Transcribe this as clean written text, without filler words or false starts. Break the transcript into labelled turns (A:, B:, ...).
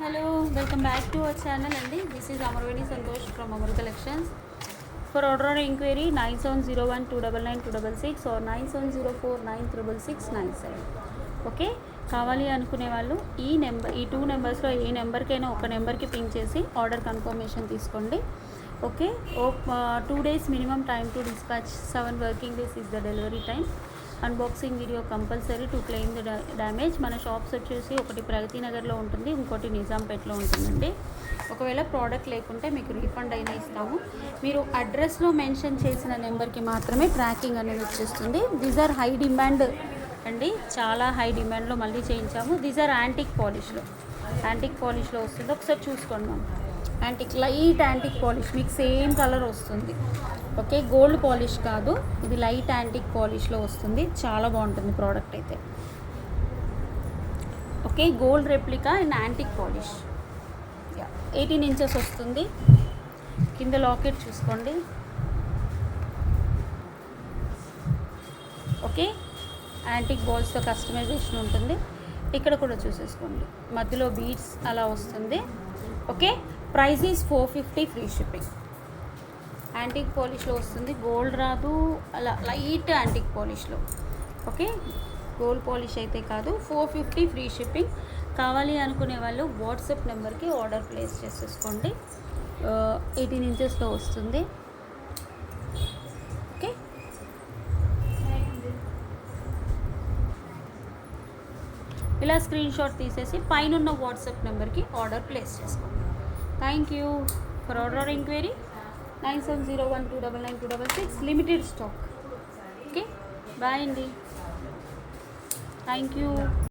A: Hello, welcome back to our channel and this is Amarvani Santosh from Amar Collections. For order or inquiry 9701299266 or 9704966697. Okay, కావాలి అనుకునే వాళ్ళు ఈ two నెంబర్స్లో ఏ నెంబర్కైనా ఒక నెంబర్కి pink చేసి order confirmation తీసుకోండి. Okay, 2 days minimum time to dispatch, 7 working days is the delivery time. Unboxing video compulsory to claim the damage. మన shops వచ్చేసి ఒకటి ప్రగతి నగర్లో ఉంటుంది, ఇంకోటి నిజాంపేటలో ఉంటుందండి. ఒకవేళ ప్రోడక్ట్ లేకుంటే మీకు రీఫండ్ అయినా ఇస్తాము. మీరు అడ్రస్లో మెన్షన్ చేసిన నెంబర్కి మాత్రమే ట్రాకింగ్ అనేది వచ్చేస్తుంది. దీస్ ఆర్ హై డిమాండ్ అండి, చాలా హై డిమాండ్లో మళ్ళీ చేయించాము. దీస్ ఆర్ యాంటిక్ పాలిష్లో వస్తుంది. ఒకసారి చూసుకోండి మ్యామ్. లైట్ యాంటిక్ పాలిష్, మీకు సేమ్ కలర్ వస్తుంది. ఓకే, గోల్డ్ పాలిష్ కాదు, ఇది లైట్ యాంటిక్ పాలిష్లో వస్తుంది. చాలా బాగుంటుంది ప్రోడక్ట్ అయితే. Okay, gold replica and antique polish. 18 inches వస్తుంది. కింద లాకెట్ చూసుకోండి. ఓకే, యాంటిక్ బాల్స్తో కస్టమైజేషన్ ఉంటుంది. ఇక్కడ కూడా చూసేసుకోండి, మధ్యలో బీడ్స్ అలా వస్తుంది. Okay, price is 450, free shipping. Antique పాలిష్లో వస్తుంది, గోల్డ్ రాదు, అలా లైట్ యాంటిక్ పాలిష్లో. ఓకే, గోల్డ్ పాలిష్ అయితే కాదు. 450, ఫ్రీ షిప్పింగ్. కావాలి అనుకునే వాళ్ళు వాట్సాప్ నెంబర్కి ఆర్డర్ ప్లేస్ చేసేసుకోండి. 18 inchesలో వస్తుంది. ఓకే, ఇలా స్క్రీన్ షాట్ తీసేసి పైన ఉన్న వాట్సాప్ నెంబర్కి ఆర్డర్ ప్లేస్ చేసుకోండి. Thank you. For order enquiry 9701299266, limited stock. Okay, bye అండి. Thank you.